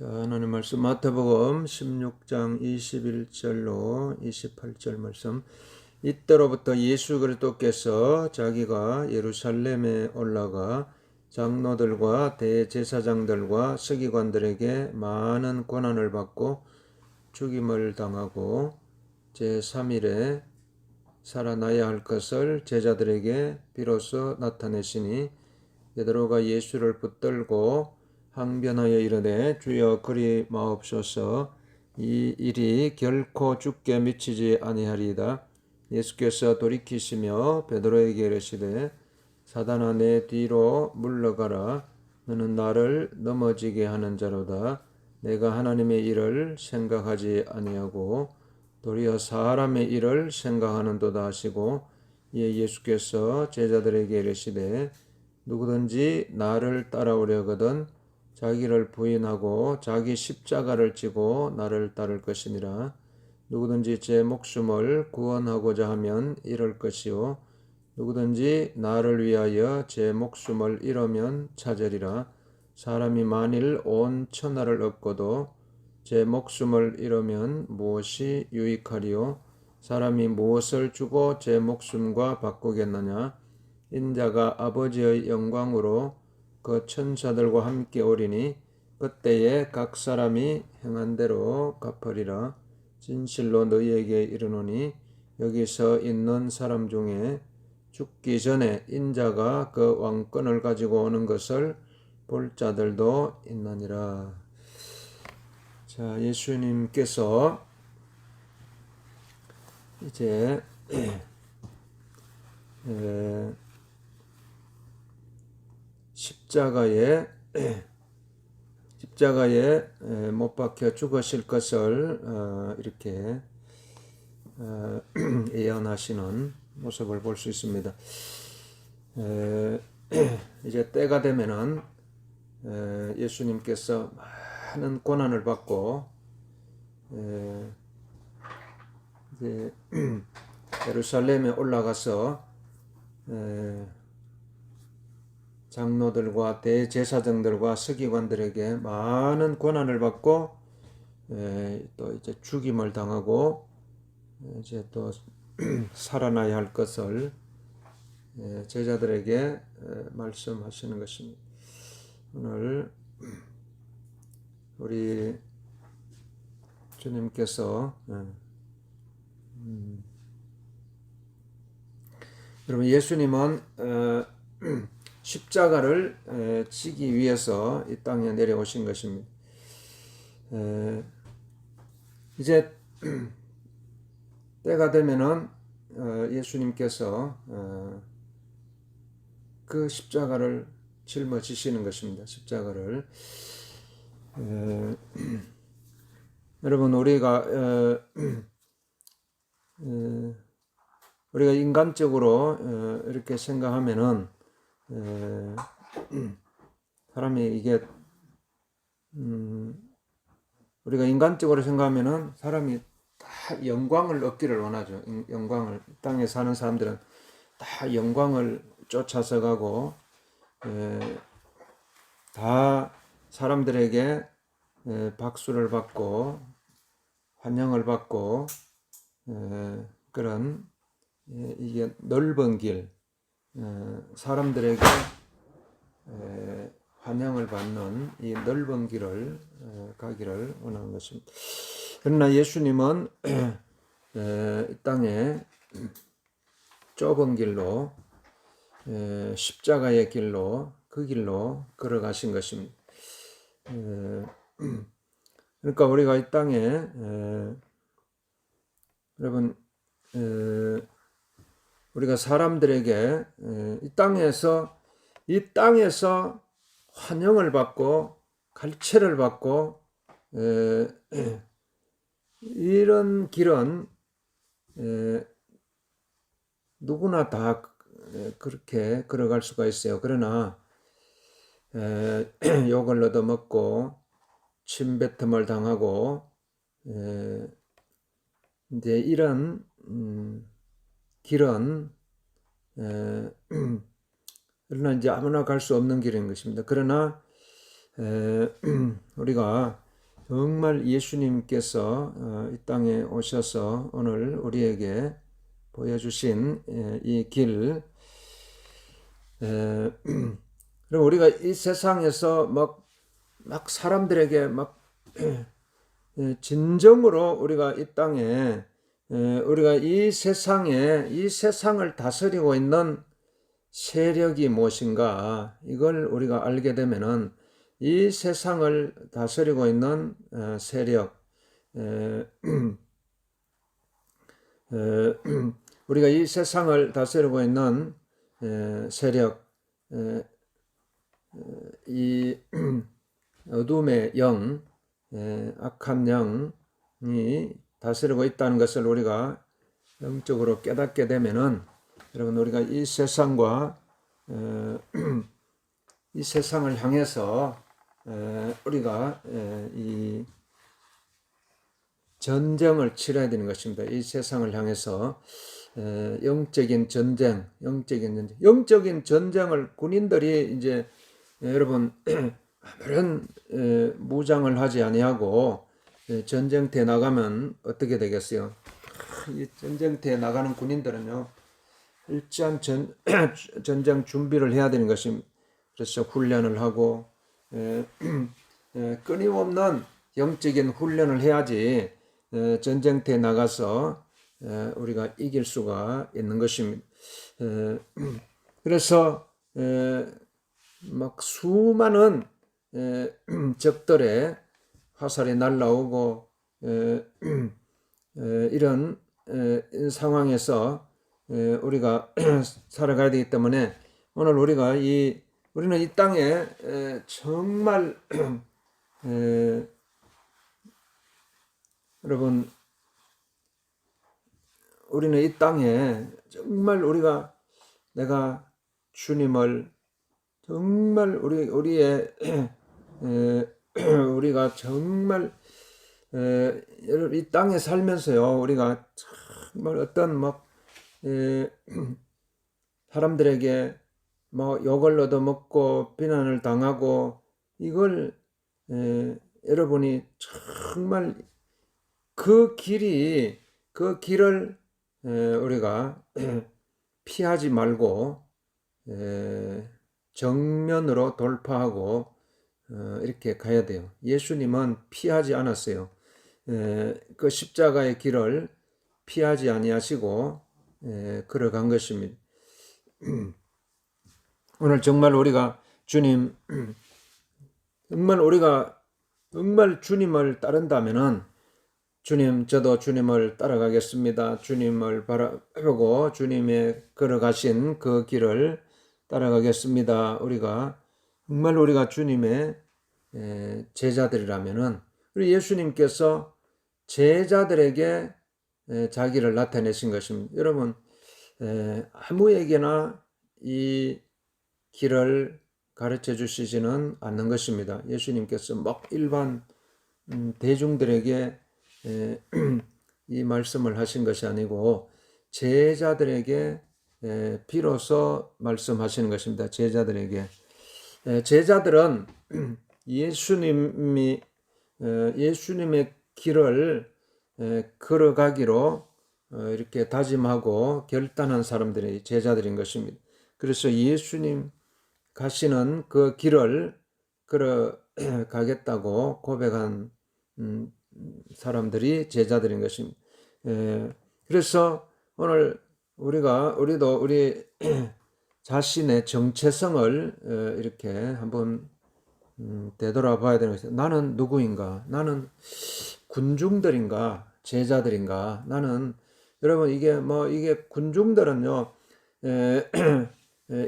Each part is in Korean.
자, 하나님 말씀 마태복음 16장 21절로 28절 말씀. 이때로부터 예수 그리스도께서 자기가 예루살렘에 올라가 장로들과 대제사장들과 서기관들에게 많은 고난을 받고 죽임을 당하고 제3일에 살아나야 할 것을 제자들에게 비로소 나타내시니 베드로가 예수를 붙들고 항변하여 이르되 주여 그리 마옵소서 이 일이 결코 죽게 미치지 아니하리이다. 예수께서 돌이키시며 베드로에게 이르시되 사단아 내 뒤로 물러가라. 너는 나를 넘어지게 하는 자로다. 내가 하나님의 일을 생각하지 아니하고 도리어 사람의 일을 생각하는도다 하시고 이에 예수께서 제자들에게 이르시되 누구든지 나를 따라오려거든 자기를 부인하고 자기 십자가를 지고 나를 따를 것이니라. 누구든지 제 목숨을 구원하고자 하면 잃을 것이요 누구든지 나를 위하여 제 목숨을 잃으면 찾으리라. 사람이 만일 온 천하를 얻고도 제 목숨을 잃으면 무엇이 유익하리요? 사람이 무엇을 주고 제 목숨과 바꾸겠느냐? 인자가 아버지의 영광으로 그 천사들과 함께 오리니 그때에 각 사람이 행한 대로 갚으리라. 진실로 너희에게 이르노니 여기서 있는 사람 중에 죽기 전에 인자가 그 왕권을 가지고 오는 것을 볼 자들도 있느니라. 자, 예수님께서 이제 십자가에 못 박혀 죽으실 것을 이렇게 예언하시는 모습을 볼 수 있습니다. 이제 때가 되면은 예수님께서 많은 고난을 받고 이제 예루살렘에 올라가서 장로들과 대제사장들과 서기관들에게 많은 고난을 받고 또 이제 죽임을 당하고 이제 또 살아나야 할 것을 제자들에게 말씀하시는 것입니다. 오늘 우리 주님께서 여러분 예수님은 십자가를 지기 위해서 이 땅에 내려오신 것입니다. 이제 때가 되면은 예수님께서 그 십자가를 짊어지시는 것입니다. 십자가를 여러분 우리가 인간적으로 이렇게 생각하면은 사람이 이게 우리가 인간적으로 생각하면은 사람이 다 영광을 얻기를 원하죠. 영광을 땅에 사는 사람들은 다 영광을 쫓아서 가고 다 사람들에게 박수를 받고 환영을 받고 그런 이게 넓은 길 사람들에게 환영을 받는 이 넓은 길을 가기를 원하는 것입니다. 그러나 예수님은 이 땅에 좁은 길로 십자가의 길로 그 길로 걸어가신 것입니다. 그러니까 우리가 이 땅에 여러분 우리가 사람들에게 이 땅에서 환영을 받고 갈채를 받고 이런 길은 누구나 다 그렇게 걸어갈 수가 있어요. 그러나 욕을 얻어먹고 침뱉음을 당하고 이제 이런 길은 그러나 이제 아무나 갈 수 없는 길인 것입니다. 그러나 우리가 정말 예수님께서 이 땅에 오셔서 오늘 우리에게 보여주신 이 길, 그럼 우리가 이 세상에서 막 사람들에게 진정으로 우리가 이 땅에 우리가 이 세상을 다스리고 있는 세력이 무엇인가 이걸 우리가 알게 되면은 이 세상을 다스리고 있는 세력, 우리가 이 세상을 다스리고 있는 세력, 이 어둠의 영, 악한 영이 다스리고 있다는 것을 우리가 영적으로 깨닫게 되면은 여러분 우리가 이 세상과 이 세상을 향해서 우리가 이 전쟁을 치러야 되는 것입니다. 이 세상을 향해서 영적인 전쟁을 군인들이 이제 여러분 아무런 무장을 하지 아니하고 전쟁터에 나가면 어떻게 되겠어요? 이 전쟁터에 나가는 군인들은요 일제한 전쟁 준비를 해야 되는 것입니다. 그래서 훈련을 하고 끊임없는 영적인 훈련을 해야지 전쟁터에 나가서 우리가 이길 수가 있는 것입니다. 그래서 막 수많은 적들의 화살이 날라오고 이런 상황에서 우리가 살아가야 되기 때문에 오늘 우리는 이 땅에 정말 여러분 우리는 이 땅에 정말 내가 주님을 정말 우리가 정말 이 땅에 살면서요 우리가 정말 어떤 사람들에게 욕을 얻어먹고 비난을 당하고 이걸 여러분이 정말 그 길을 우리가 피하지 말고 정면으로 돌파하고 이렇게 가야 돼요. 예수님은 피하지 않았어요. 그 십자가의 길을 피하지 아니하시고 걸어간 것입니다. 오늘 정말 우리가 정말 주님을 따른다면은 저도 주님을 따라가겠습니다. 주님을 바라보고 주님의 걸어가신 그 길을 따라가겠습니다. 정말 우리가 주님의 제자들이라면은 우리 예수님께서 제자들에게 자기를 나타내신 것입니다. 여러분 아무에게나 이 길을 가르쳐 주시지는 않는 것입니다. 예수님께서 일반 대중들에게 이 말씀을 하신 것이 아니고 제자들에게 비로소 말씀하시는 것입니다. 제자들은 예수님의 길을 걸어가기로 이렇게 다짐하고 결단한 사람들이 제자들인 것입니다. 그래서 예수님 가시는 그 길을 걸어가겠다고 고백한 사람들이 제자들인 것입니다. 그래서 오늘 우리도 우리 자신의 정체성을 이렇게 한번 되돌아봐야 되는 것이죠. 나는 누구인가? 나는 군중들인가? 제자들인가? 여러분 이게 군중들은요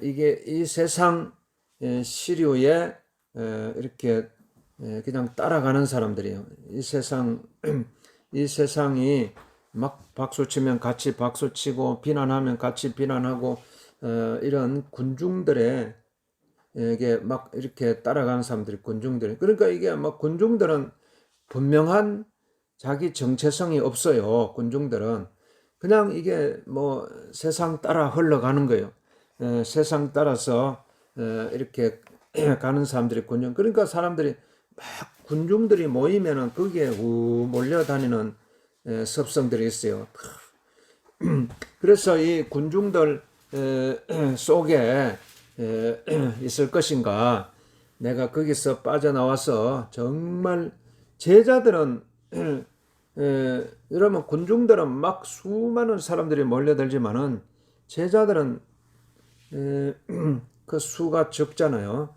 이게 이 세상 시류에 이렇게 그냥 따라가는 사람들이에요. 이 세상이 막 박수치면 같이 박수치고 비난하면 같이 비난하고 이런 군중들에게 막 이렇게 따라가는 사람들이 군중들. 그러니까 이게 군중들은 분명한 자기 정체성이 없어요. 군중들은 그냥 이게 세상 따라 흘러가는 거예요. 세상 따라서 이렇게 가는 사람들이 군중. 그러니까 사람들이 막 군중들이 모이면은 거기에 몰려다니는 습성들이 있어요. 그래서 이 군중들 속에 있을 것인가? 내가 거기서 빠져나와서 정말 제자들은 여러분 군중들은 막 수많은 사람들이 몰려들지만은 제자들은 그 수가 적잖아요.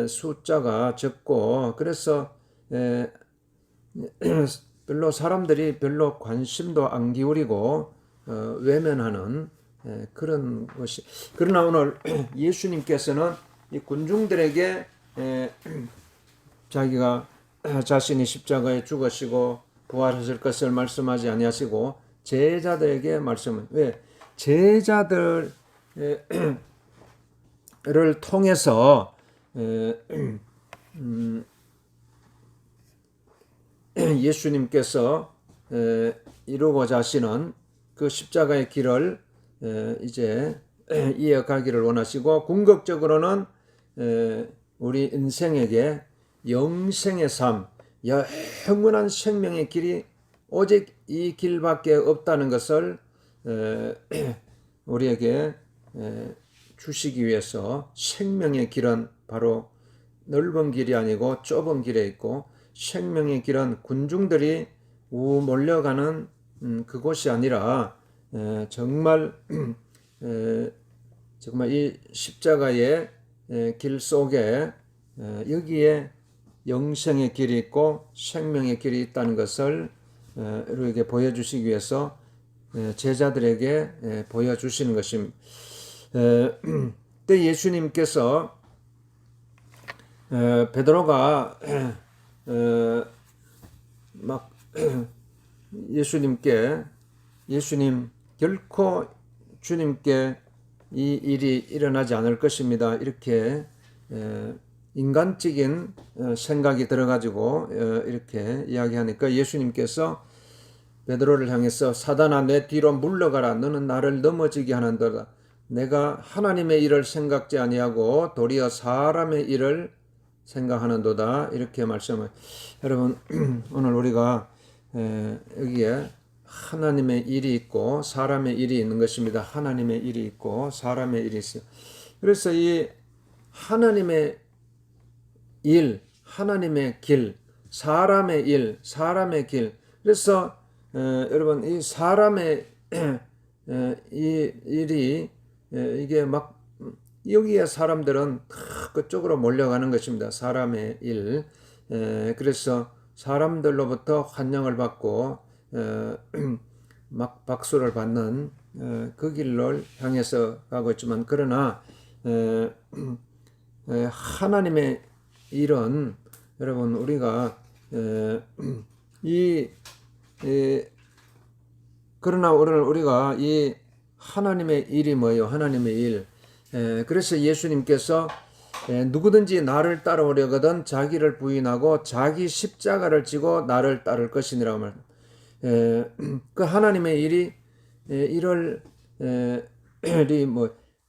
숫자가 적고 그래서 별로 사람들이 별로 관심도 안 기울이고 외면하는 그런 것이. 그러나 오늘 예수님께서는 이 군중들에게 자기가 자신이 십자가에 죽으시고 부활하실 것을 말씀하지 아니하시고 제자들에게 말씀은 왜 제자들을 통해서 예수님께서 이루고자 하시는 그 십자가의 길을 이제 이어가기를 원하시고 궁극적으로는 우리 인생에게 영생의 삶, 영원한 생명의 길이 오직 이 길밖에 없다는 것을 우리에게 주시기 위해서 생명의 길은 바로 넓은 길이 아니고 좁은 길에 있고 생명의 길은 군중들이 몰려가는 그곳이 아니라 정말 이 십자가의 길 속에 여기에 영생의 길이 있고 생명의 길이 있다는 것을 우리에게 보여주시기 위해서 제자들에게 보여주시는 것입니다. 그때 예수님께서 베드로가 막 예수님 결코 주님께 이 일이 일어나지 않을 것입니다. 이렇게 인간적인 생각이 들어가지고 이렇게 이야기하니까 예수님께서 베드로를 향해서 사단아 내 뒤로 물러가라. 너는 나를 넘어지게 하는도다. 내가 하나님의 일을 생각지 아니하고 도리어 사람의 일을 생각하는도다. 이렇게 말씀을. 여러분 오늘 우리가 여기에 하나님의 일이 있고 사람의 일이 있는 것입니다. 하나님의 일이 있고 사람의 일이 있어요. 그래서 이 하나님의 일, 하나님의 길, 사람의 일, 사람의 길. 그래서 여러분 이 사람의 이 일이 이게 막 여기에 사람들은 그쪽으로 몰려가는 것입니다. 사람의 일. 그래서 사람들로부터 환영을 받고 막 박수를 받는 그 길을 향해서 가고 있지만 그러나 하나님의 일은 여러분 우리가 그러나 오늘 우리가 이 하나님의 일이 뭐예요? 하나님의 일. 그래서 예수님께서 누구든지 나를 따라오려거든 자기를 부인하고 자기 십자가를 지고 나를 따를 것이니라고 말. 그 하나님의 일이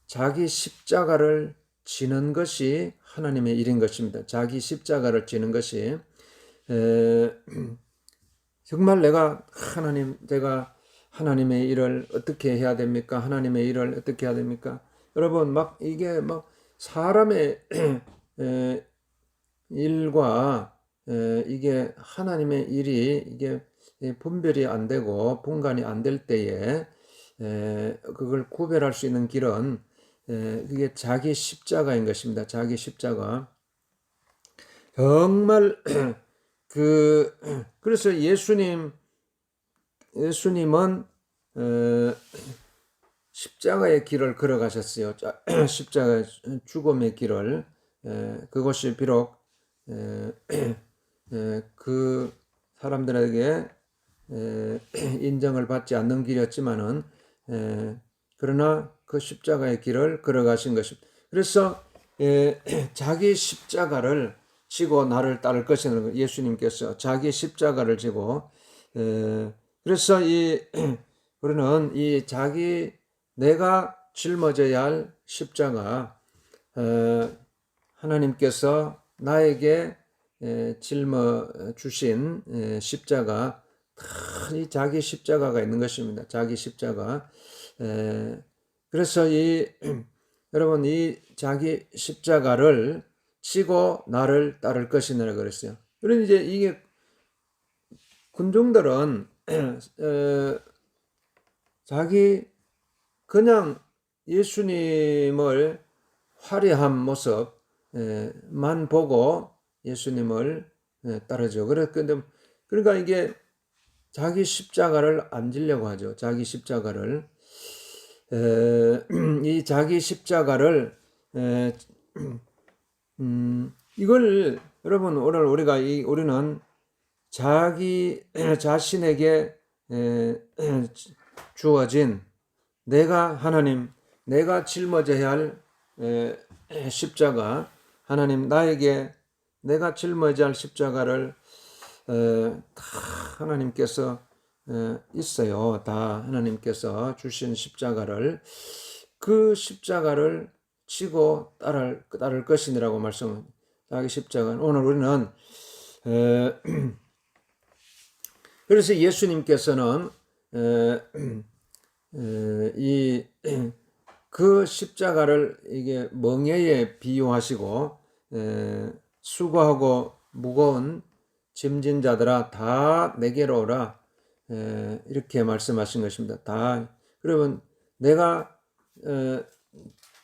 자기 십자가를 지는 것이 하나님의 일인 것입니다. 자기 십자가를 지는 것이 정말 내가 하나님의 일을 어떻게 해야 됩니까? 하나님의 일을 어떻게 해야 됩니까? 여러분 막 이게 막 사람의 일과 이게 하나님의 일이 이게 분별이 안 되고 분간이 안 될 때에 그걸 구별할 수 있는 길은 그게 자기 십자가인 것입니다. 자기 십자가. 정말 그래서 예수님은 십자가의 길을 걸어가셨어요. 십자가의 죽음의 길을. 그것이 비록 그 사람들에게 인정을 받지 않는 길이었지만은 그러나 그 십자가의 길을 걸어가신 것입니다. 그래서 자기 십자가를 지고 나를 따를 것이라는 예수님께서 자기 십자가를 지고 그래서 우리는 이 내가 짊어져야 할 십자가 하나님께서 나에게 짊어 주신 십자가, 큰 자기 십자가가 있는 것입니다. 자기 십자가. 그래서 여러분 이 자기 십자가를 지고 나를 따를 것이니라 그랬어요. 그러니 이제 이게 군중들은 자기 그냥 예수님을 화려한 모습만 보고 예수님을 따르죠. 그러니까 이게 자기 십자가를 안 지려고 하죠. 자기 십자가를. 이 자기 십자가를 이걸 여러분 오늘 우리는 자기 자신에게 주어진 내가 짊어져야 할 십자가, 하나님 나에게 내가 짊어져야 할 십자가를 다 하나님께서 있어요. 다 하나님께서 주신 십자가를, 그 십자가를 지고 따를 것이니라고 말씀합니다. 자기 십자가. 오늘 우리는 그래서 예수님께서는 그 십자가를 이게 멍에에 비유하시고 수고하고 무거운 짐진 자들아 다 내게로 오라, 이렇게 말씀하신 것입니다. 다. 그러면 내가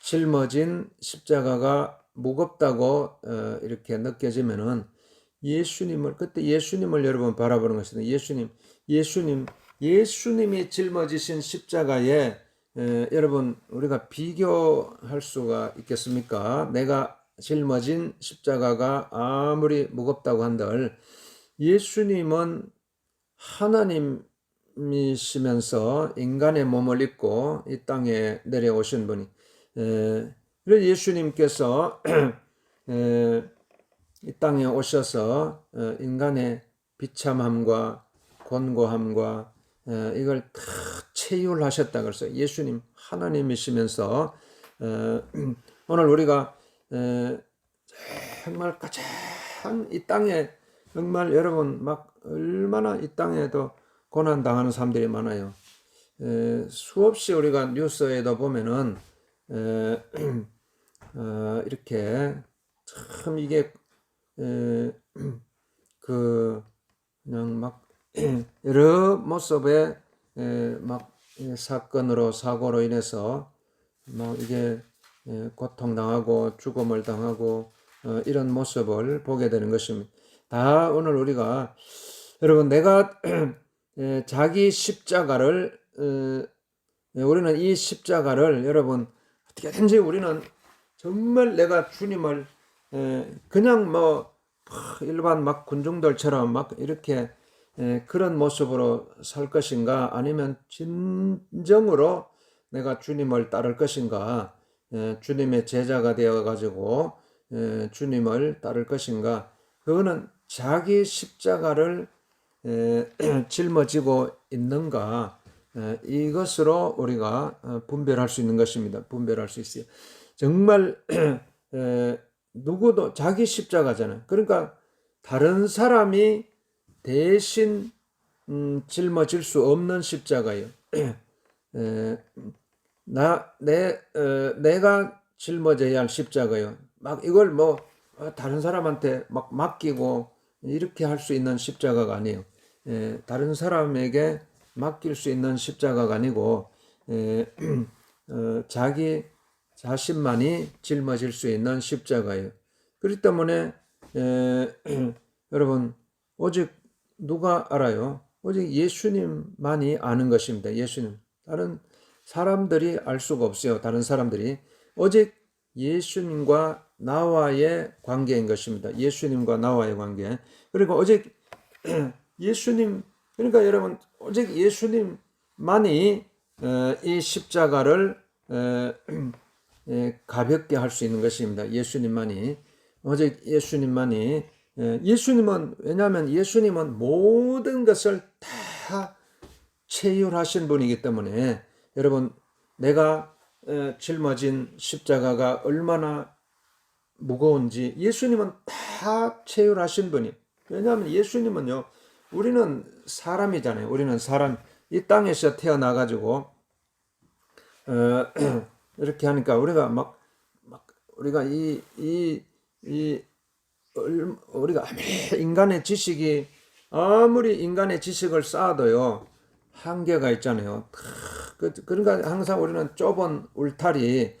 짊어진 십자가가 무겁다고 이렇게 느껴지면은 그때 예수님을 여러분 바라보는 것입니다. 예수님이 짊어지신 십자가에 여러분 우리가 비교할 수가 있겠습니까? 내가 짊어진 십자가가 아무리 무겁다고 한들 예수님은 하나님이시면서 인간의 몸을 입고 이 땅에 내려오신 분이, 그래서 예수님께서 이 땅에 오셔서 인간의 비참함과 곤고함과 이걸 다 체휼하셨다 그랬어요. 예수님 하나님이시면서 오늘 우리가 정말 가장 이 땅에 정말 여러분 막 얼마나 이 땅에도 고난 당하는 사람들이 많아요. 수없이 우리가 뉴스에도 보면은 이렇게 참 이게 그냥 막 여러 모습의 막 사건으로 사고로 인해서 막 이게 고통당하고 죽음을 당하고 이런 모습을 보게 되는 것입니다. 다 오늘 우리가 여러분 내가 자기 십자가를 우리는 이 십자가를 여러분 어떻게든지 우리는 정말 내가 주님을 그냥 뭐 일반 막 군중들처럼 막 이렇게 그런 모습으로 살 것인가, 아니면 진정으로 내가 주님을 따를 것인가, 주님의 제자가 되어 가지고 주님을 따를 것인가, 그거는 자기 십자가를 짊어지고 있는가, 이것으로 우리가 분별할 수 있는 것입니다. 분별할 수 있어요. 정말 누구도 자기 십자가잖아요. 그러니까 다른 사람이 대신 짊어질 수 없는 십자가예요. 내가 짊어져야 할 십자가예요. 막 이걸 뭐 다른 사람한테 막 맡기고 이렇게 할 수 있는 십자가가 아니에요. 다른 사람에게 맡길 수 있는 십자가가 아니고 자기 자신만이 짊어질 수 있는 십자가예요. 그렇기 때문에 여러분 오직 누가 알아요? 오직 예수님만이 아는 것입니다. 예수님. 다른 사람들이 알 수가 없어요. 다른 사람들이. 오직 예수님과 나와의 관계인 것입니다. 예수님과 나와의 관계. 그리고 오직 예수님, 그러니까 여러분 오직 예수님만이 이 십자가를 가볍게 할 수 있는 것입니다. 예수님만이. 오직 예수님만이. 예수님은, 왜냐하면 예수님은 모든 것을 다 체휼하신 분이기 때문에 여러분 내가 짊어진 십자가가 얼마나 무거운지 예수님은 다 체휼하신 분이. 왜냐하면 예수님은요, 우리는 사람이잖아요. 우리는 사람, 이 땅에서 태어나가지고 이렇게 하니까 우리가 우리가 아무리 인간의 지식을 쌓아도요 한계가 있잖아요. 그러니까 항상 우리는 좁은 울타리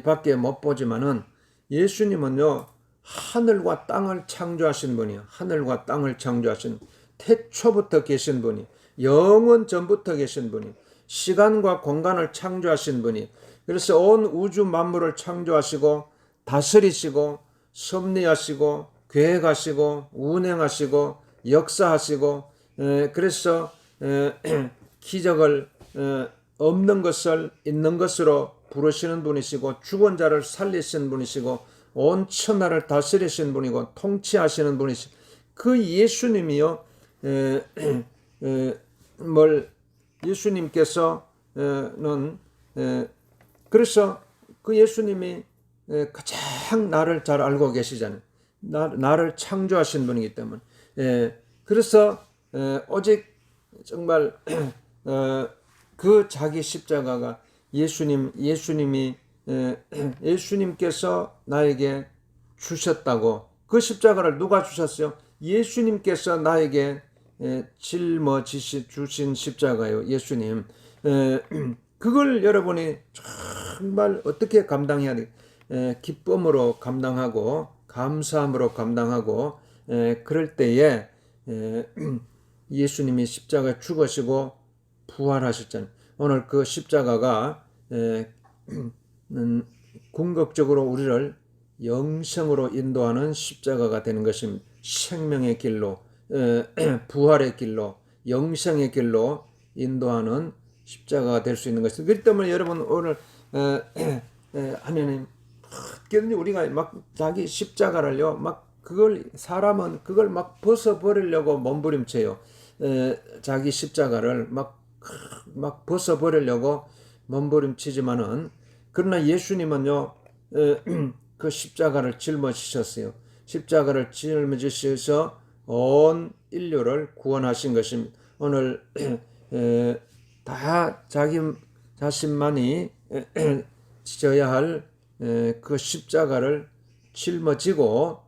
밖에 못 보지만은 예수님은요 하늘과 땅을 창조하신 분이요. 하늘과 땅을 창조하신 태초부터 계신 분이, 영원 전부터 계신 분이, 시간과 공간을 창조하신 분이, 그래서 온 우주 만물을 창조하시고 다스리시고 섭리하시고 계획하시고 운행하시고 역사하시고, 그래서 기적을 없는 것을 있는 것으로 부르시는 분이시고, 죽은 자를 살리신 분이시고, 온 천하를 다스리신 분이고 통치하시는 분이시고, 그 예수님이요, 예수님께서는 그래서 그 예수님이 가장 나를 잘 알고 계시잖아요. 나를 창조하신 분이기 때문에. 그래서 오직 정말 그 자기 십자가가 예수님께서 나에게 주셨다고. 그 십자가를 누가 주셨어요? 예수님께서 나에게 주신 십자가요. 예수님. 그걸 여러분이 정말 어떻게 감당해야 돼? 기쁨으로 감당하고 감사함으로 감당하고, 그럴 때에 예수님이 십자가에 죽으시고 부활하셨잖아요. 오늘 그 십자가가 궁극적으로 우리를 영생으로 인도하는 십자가가 되는 것입니다. 생명의 길로, 부활의 길로, 영생의 길로 인도하는 십자가가 될 수 있는 것입니다. 그렇기 때문에 여러분 오늘 하나님 어떻게든지 우리가 막 자기 십자가를요 사람은 그걸 막 벗어버리려고 몸부림쳐요. 자기 십자가를 막 벗어버리려고 몸부림치지만은, 그러나 예수님은요 그 십자가를 짊어지셨어요. 십자가를 짊어지셔서 온 인류를 구원하신 것입니다. 오늘 다 자기 자신만이 져야 할 그 십자가를 짊어지고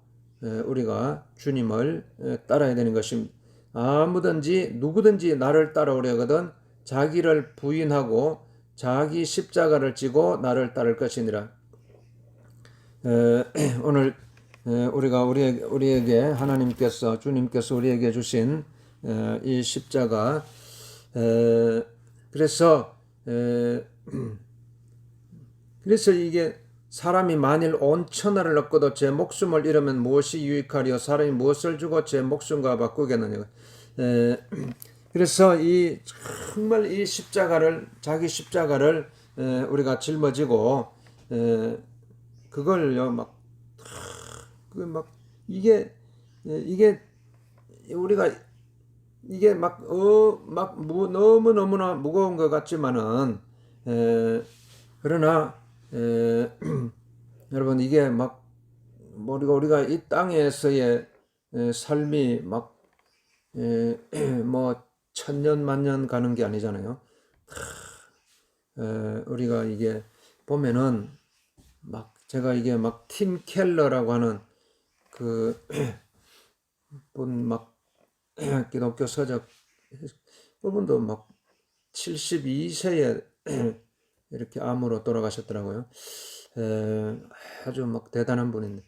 우리가 주님을 따라야 되는 것입니다. 누구든지 나를 따라오려거든 자기를 부인하고 자기 십자가를 지고 나를 따를 것이니라. 오늘 우리에게 하나님께서, 주님께서 우리에게 주신 이 십자가, 그래서 이게 사람이 만일 온 천하를 얻고도 제 목숨을 잃으면 무엇이 유익하리요? 사람이 무엇을 주고 제 목숨과 바꾸겠느냐? 그래서 정말 이 자기 십자가를 우리가 짊어지고 그걸요 이게 우리가 이게 너무너무나 무거운 것 같지만은, 그러나 여러분 이게 우리가 이 땅에서의 삶이 뭐 천년 만년 가는 게 아니잖아요. 우리가 이게 보면은 제가 이게 팀 켈러라고 하는 분 기독교 서적, 그분도 72세에 이렇게 암으로 돌아가셨더라고요. 아주 대단한 분인데,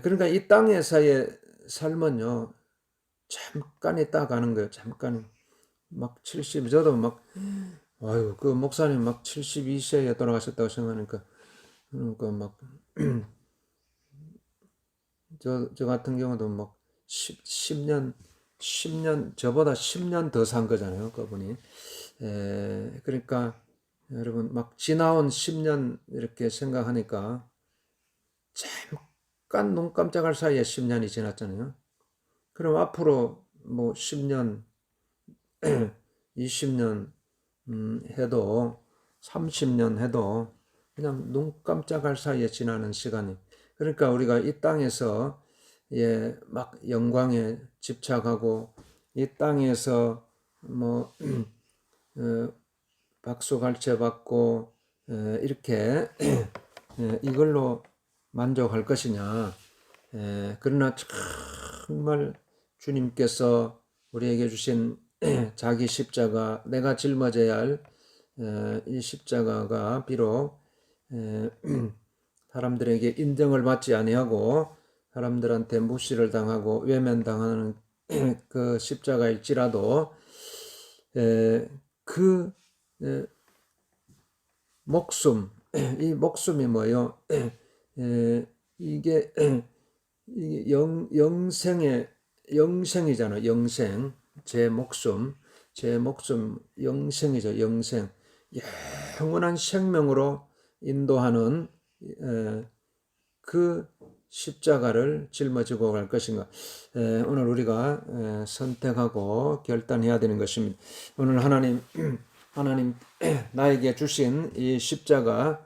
그러니까 이 땅에서의 삶은요 잠깐 있다 가는 거예요. 잠깐 70, 아유 그 목사님 72세에 돌아가셨다고 생각하니까, 그러니까 저 같은 경우도 10년 저보다 10년 더 산 거잖아요, 그분이. 그러니까 여러분 지나온 10년 이렇게 생각하니까 잠깐 눈 깜짝할 사이에 10년이 지났잖아요. 그럼 앞으로 10년, 20년 해도 30년 해도 그냥 눈 깜짝할 사이에 지나는 시간이. 그러니까 우리가 이 땅에서 막 영광에 집착하고 이 땅에서 뭐 박수갈채 받고 이렇게 이걸로 만족할 것이냐. 그러나 정말 주님께서 우리에게 주신 자기 십자가, 내가 짊어져야 할 이 십자가가 비록 사람들에게 인정을 받지 아니하고 사람들한테 무시를 당하고 외면당하는 그 십자가일지라도 그 목숨, 이 목숨이 뭐요? 이게 영생이잖아. 영생, 제 목숨 영생이죠. 영생, 영원한 생명으로 인도하는 그 십자가를 짊어지고 갈 것인가. 오늘 우리가 선택하고 결단해야 되는 것입니다. 오늘 하나님 나에게 주신 이 십자가를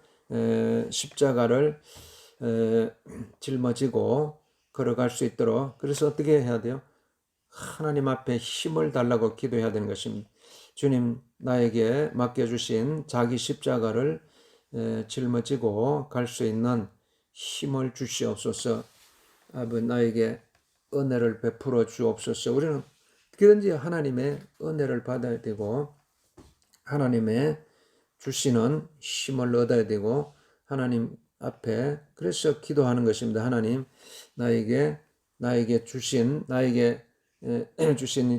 짊어지고 걸어갈 수 있도록, 그래서 어떻게 해야 돼요? 하나님 앞에 힘을 달라고 기도해야 되는 것입니다. 주님, 나에게 맡겨주신 자기 십자가를 짊어지고 갈 수 있는 힘을 주시옵소서. 아버지, 나에게 은혜를 베풀어 주옵소서. 우리는 어떻게든지 하나님의 은혜를 받아야 되고 하나님의 주시는 힘을 얻어야 되고 하나님 앞에 그래서 기도하는 것입니다. 하나님, 나에게 주신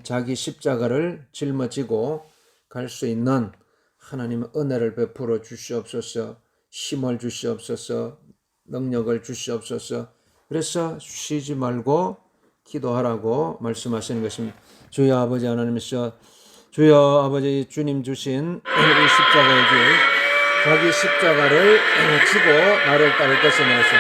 자기 십자가를 짊어지고 갈 수 있는 하나님의 은혜를 베풀어 주시옵소서. 힘을 주시옵소서. 능력을 주시옵소서. 그래서 쉬지 말고 기도하라고 말씀하시는 것입니다. 주여 아버지 하나님이시여, 주여 아버지, 주님 주신 이 십자가의 길, 자기 십자가를 지고 나를 따를 것이면서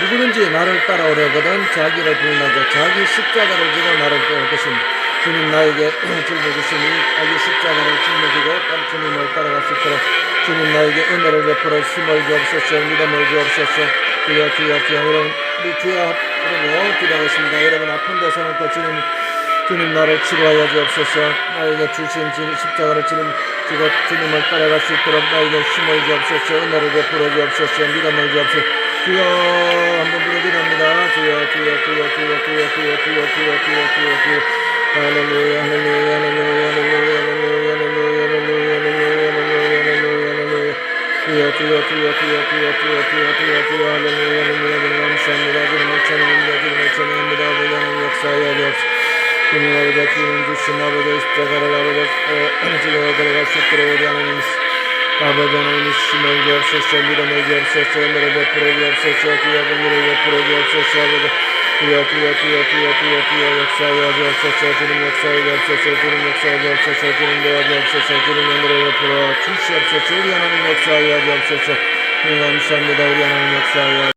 누구든지 나를 따라오려거든 자기를 부인하고 자기 십자가를 지고 나를 따를 것입니다. 주님, 나에게 짊어지신 이 자기 십자가를 짊어지고 주님을 따라갈 수 있도록 주님, 나에게 은혜를 베풀어 힘을 주옵소서. 믿음을 주옵소서. 주여 여러분, 우리 주여 그러고 기도하겠습니다. 여러분 아픈 데서 놓고 주님 나를 치료하여 주옵소서. 나에게 주신 십자가를 지고 주님을 따라갈 수 있도록 나에게 힘을 주옵소서. 은혜를 베풀어 주옵소서. 믿음을 주옵소서. 주여, 한번 부르기도합니다. 주여. 할렐루야, 할렐루야, 할렐루야, 할렐루야, 할렐루야, 할렐루야, 할렐루야. 주여, 할렐루야, 감사합니다. 주님을 찬양합니다. 아버지 하나님 역사하여 주옵소서. 주님 아버지, 주님 주신 아버지 십자가를 아버지 지고 걸어갈 수 있도록 우리 하나님 아버지 하나님 힘을 주옵소서. 믿음을 주옵소서. 은혜를 베풀어 주옵소서. 주여 은혜를 베풀어 주옵소서. 아버지 주여 역사하여 주옵소서. 주님 역사하여 주옵소서. 주님 역사하여 주옵소서. 주님 도와주옵소서. 주님 은혜를 베풀어 주시옵소서. 우리 하나님 역사하여 주옵소서. 감사합니다. 우리 하나님 역사하여